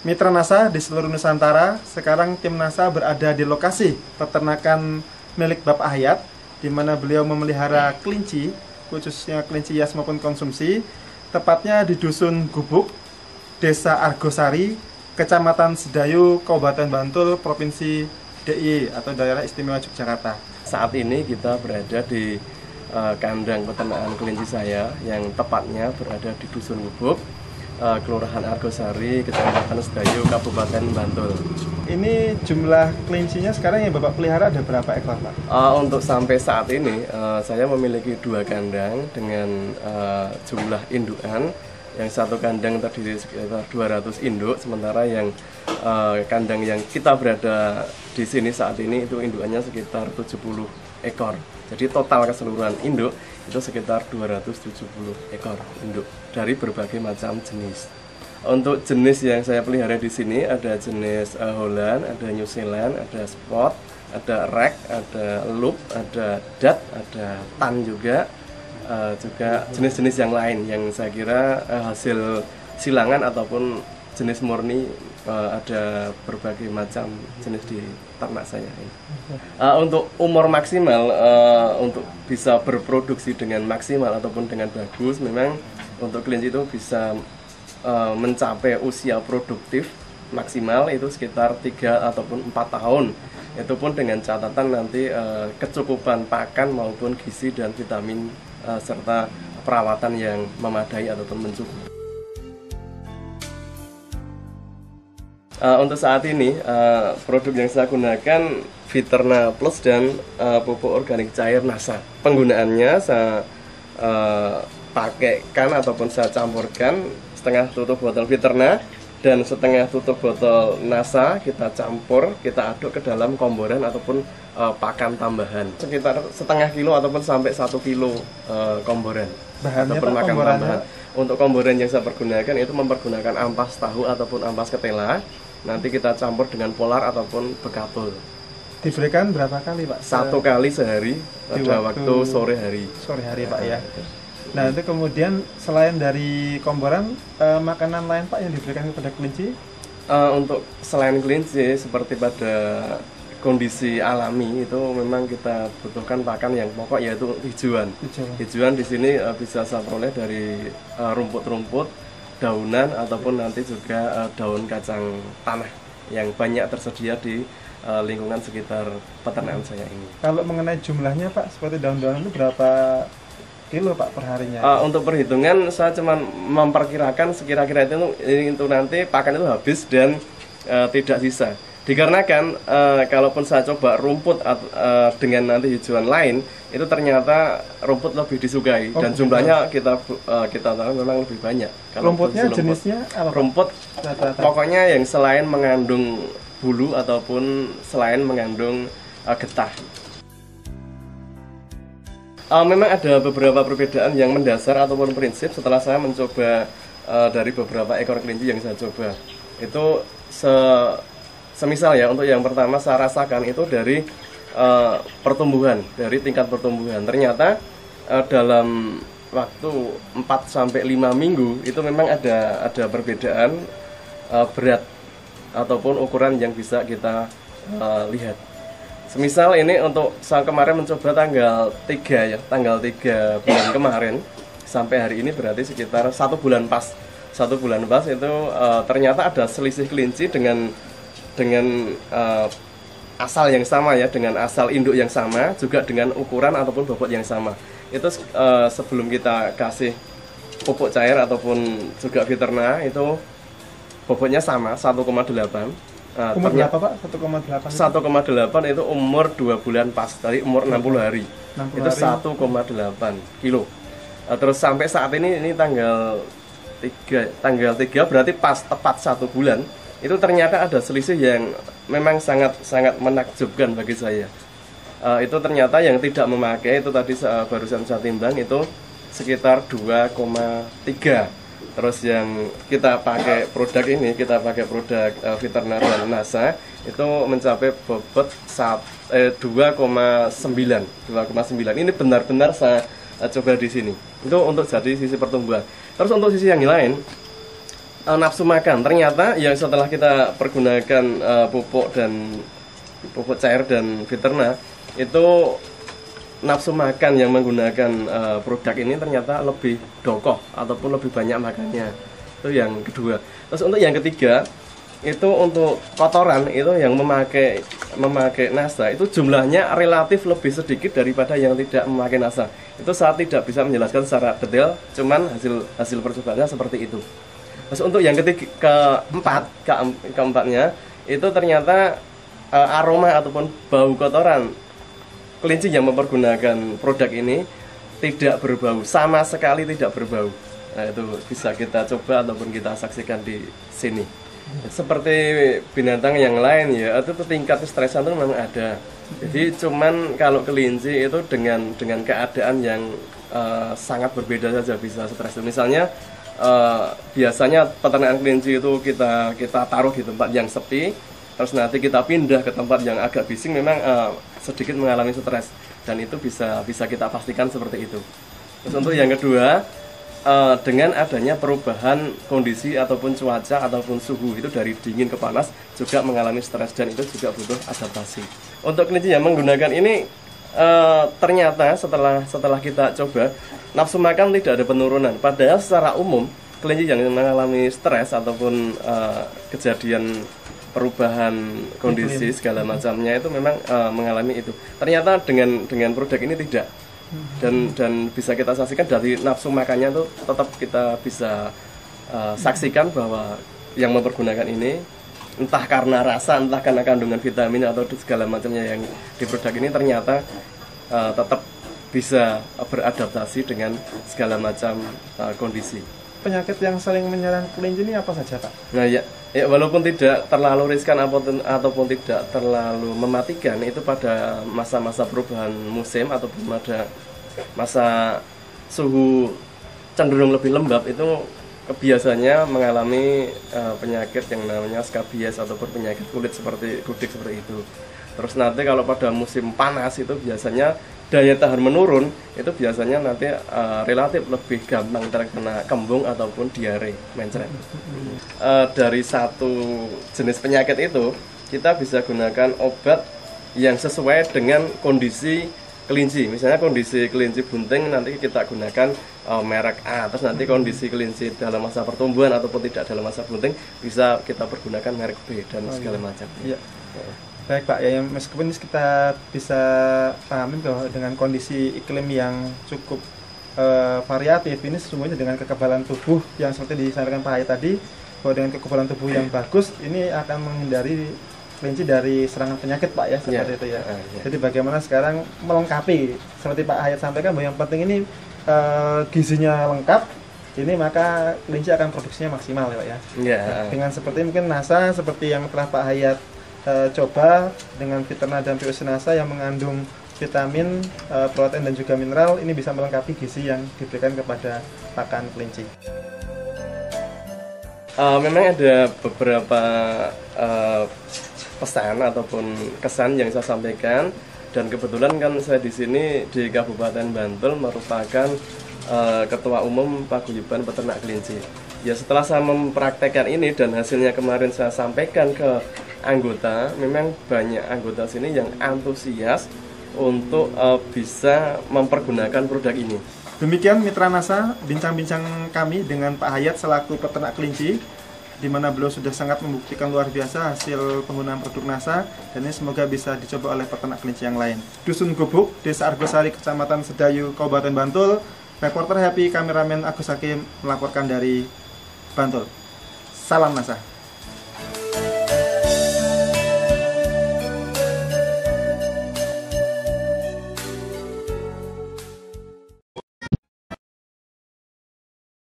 mitra NASA di seluruh Nusantara. Sekarang tim NASA berada di lokasi peternakan milik Bapak Hayat, di mana beliau memelihara kelinci, khususnya kelinci hias maupun konsumsi, tepatnya di Dusun Gubuk, Desa Argosari, Kecamatan Sedayu, Kabupaten Bantul, Provinsi DIY atau Daerah Istimewa Yogyakarta. Saat ini kita berada di kandang peternakan kelinci saya yang tepatnya berada di Dusun Gubuk, Kelurahan Argosari, Kecamatan Sedayu, Kabupaten Bantul. Ini jumlah kelincinya sekarang yang Bapak pelihara ada berapa ekor, Pak? Untuk sampai saat ini saya memiliki 2 kandang dengan jumlah indukan. Yang satu kandang terdiri sekitar 200 induk, sementara yang kandang yang kita berada di sini saat ini itu indukannya sekitar 70 ekor. Jadi total keseluruhan induk itu sekitar 270 ekor induk dari berbagai macam jenis. Untuk jenis yang saya pelihara di sini ada jenis Holland, ada New Zealand, ada Spot, ada Rag, ada Loop, ada Dat, ada Tan juga jenis-jenis yang lain yang saya kira hasil silangan ataupun jenis murni, ada berbagai macam jenis di ternak saya ini. Untuk umur maksimal untuk bisa berproduksi dengan maksimal ataupun dengan bagus, memang untuk kelinci itu bisa mencapai usia produktif maksimal itu sekitar 3 ataupun 4 tahun. Itu pun dengan catatan nanti kecukupan pakan maupun gizi dan vitamin serta perawatan yang memadai ataupun mencukupi. Untuk saat ini produk yang saya gunakan Viterna Plus dan pupuk organik cair NASA. Penggunaannya saya pakaikan ataupun saya campurkan setengah tutup botol Viterna dan setengah tutup botol NASA, kita campur, kita aduk ke dalam komboran ataupun pakan tambahan sekitar setengah kilo ataupun sampai 1 kilo komboran. Bahannya ataupun Pak, makan komborannya? tambahan. Untuk komboran yang saya pergunakan itu mempergunakan ampas tahu ataupun ampas ketela. Nanti kita campur dengan polar ataupun bekatul. Diberikan berapa kali, Pak? 1 kali sehari Di pada waktu sore hari. Sore hari, Pak, ya. Nah, itu kemudian selain dari komboran, makanan lain, Pak, yang diberikan kepada kelinci? Untuk selain kelinci seperti pada kondisi alami itu memang kita butuhkan pakan yang pokok, yaitu hijauan. Hijauan di sini bisa saya peroleh dari rumput-rumput, daunan ataupun nanti juga daun kacang tanah yang banyak tersedia di lingkungan sekitar peternakan saya ini. Kalau mengenai jumlahnya, Pak, seperti daun-daunan itu berapa kilo, Pak, per harinya? Untuk perhitungan saya cuma memperkirakan sekira-kira itu nanti pakan itu habis dan tidak sisa. Dikarenakan kalaupun saya coba rumput dengan nanti hijauan lain, itu ternyata rumput lebih disukai dan jumlahnya kita tahu memang lebih banyak. Kalau Rumputnya jenisnya apa, Pak? Rumput Rata-rata. pokoknya yang selain mengandung bulu ataupun selain mengandung getah. Memang ada beberapa perbedaan yang mendasar ataupun prinsip setelah saya mencoba dari beberapa ekor kelinci yang saya coba. Itu semisal ya, untuk yang pertama saya rasakan itu dari pertumbuhan, dari tingkat pertumbuhan. Ternyata dalam waktu 4-5 minggu itu memang ada perbedaan berat ataupun ukuran yang bisa kita lihat. Semisal ini untuk saya kemarin mencoba tanggal 3 ya, tanggal 3 bulan kemarin sampai hari ini berarti sekitar 1 bulan pas. 1 bulan pas itu ternyata ada selisih kelinci dengan asal yang sama ya, dengan asal induk yang sama, juga dengan ukuran ataupun bobot yang sama. Itu sebelum kita kasih pupuk cair ataupun juga Viterna itu bobotnya sama 1,8. Umur berapa, Pak? 1,8? 1,8 itu umur 2 bulan pas, dari umur 60 hari. 60 itu hari. 1,8 kilo. Terus sampai saat ini tanggal 3 berarti pas tepat 1 bulan. Itu ternyata ada selisih yang memang sangat menakjubkan bagi saya. Itu ternyata yang tidak memakai itu tadi barusan saya timbang itu sekitar 2,3. Terus yang kita pakai produk ini, kita pakai produk Viterna dan NASA itu mencapai bobot 2,9. Ini benar-benar saya coba di sini. Itu untuk jadi sisi pertumbuhan. Terus untuk sisi yang lain, nafsu makan. Ternyata yang setelah kita pergunakan pupuk cair dan Fiterna, itu nafsu makan yang menggunakan produk ini ternyata lebih dokoh ataupun lebih banyak makannya. Itu yang kedua. Terus untuk yang ketiga, itu untuk kotoran itu yang memakai NASA itu jumlahnya relatif lebih sedikit daripada yang tidak memakai NASA. Itu saya tidak bisa menjelaskan secara detail, cuman hasil percobaannya seperti itu. Terus untuk yang keempatnya itu ternyata aroma ataupun bau kotoran kelinci yang mempergunakan produk ini tidak berbau, sama sekali tidak berbau. Nah, itu bisa kita coba ataupun kita saksikan di sini. Seperti binatang yang lain ya, itu tingkat stresan itu memang ada. Jadi cuman kalau kelinci itu dengan keadaan yang sangat berbeda saja bisa stres. Misalnya biasanya peternakan kelinci itu kita taruh di tempat yang sepi, terus nanti kita pindah ke tempat yang agak bising, memang sedikit mengalami stres, dan itu bisa kita pastikan seperti itu. Terus untuk yang kedua, dengan adanya perubahan kondisi ataupun cuaca ataupun suhu itu dari dingin ke panas juga mengalami stres, dan itu juga butuh adaptasi. Untuk kelinci yang menggunakan ini ternyata setelah kita coba, nafsu makan tidak ada penurunan. Padahal secara umum kelinci yang mengalami stres ataupun kejadian perubahan kondisi segala macamnya itu memang mengalami itu. Ternyata dengan produk ini tidak. Dan bisa kita saksikan dari nafsu makannya tuh tetap kita bisa saksikan bahwa yang mempergunakan ini entah karena rasa, entah karena kandungan vitamin atau segala macamnya yang di produk ini ternyata tetap bisa beradaptasi dengan segala macam kondisi. Penyakit yang sering menyerang kelinci ini apa saja, Pak? Nah ya walaupun tidak terlalu riskan ataupun tidak terlalu mematikan, itu pada masa-masa perubahan musim ataupun pada masa suhu cenderung lebih lembab, itu biasanya mengalami penyakit yang namanya skabies ataupun penyakit kulit seperti kudik seperti itu. Terus nanti kalau pada musim panas itu biasanya daya tahan menurun, itu biasanya nanti relatif lebih gampang terkena kembung ataupun diare mencret. Dari satu jenis penyakit itu kita bisa gunakan obat yang sesuai dengan kondisi kelinci. Misalnya kondisi kelinci bunting nanti kita gunakan merek A, terus nanti kondisi kelinci dalam masa pertumbuhan ataupun tidak dalam masa bunting bisa kita pergunakan merek B dan segala macam. Iya. Baik Pak, ya meskipun kita bisa pahami bahwa dengan kondisi iklim yang cukup variatif ini sesungguhnya dengan kekebalan tubuh yang seperti disampaikan Pak Hayat tadi, bahwa dengan kekebalan tubuh yang bagus ini akan menghindari kelinci dari serangan penyakit Pak ya, seperti itu ya. Jadi bagaimana sekarang melengkapi seperti Pak Hayat sampaikan bahwa yang penting ini gizinya lengkap, ini maka kelinci akan produksinya maksimal ya Pak ya. Dengan seperti mungkin NASA seperti yang telah Pak Hayat coba dengan Fiterna dan POC NASA yang mengandung vitamin, protein dan juga mineral, ini bisa melengkapi gizi yang diberikan kepada pakan kelinci. Memang ada beberapa pesan ataupun kesan yang saya sampaikan, dan kebetulan kan saya di sini di Kabupaten Bantul merupakan Ketua Umum Paguyuban Peternak Kelinci. Ya setelah saya mempraktekkan ini dan hasilnya kemarin saya sampaikan ke anggota, memang banyak anggota sini yang antusias untuk bisa mempergunakan produk ini. Demikian Mitra NASA, bincang-bincang kami dengan Pak Hayat selaku peternak kelinci, di mana beliau sudah sangat membuktikan luar biasa hasil penggunaan produk NASA, dan ini semoga bisa dicoba oleh peternak kelinci yang lain. Dusun Gubuk, Desa Argosari, Kecamatan Sedayu, Kabupaten Bantul. Reporter Happy, kameramen Agus Hakim melaporkan dari Bantul. Salam NASA.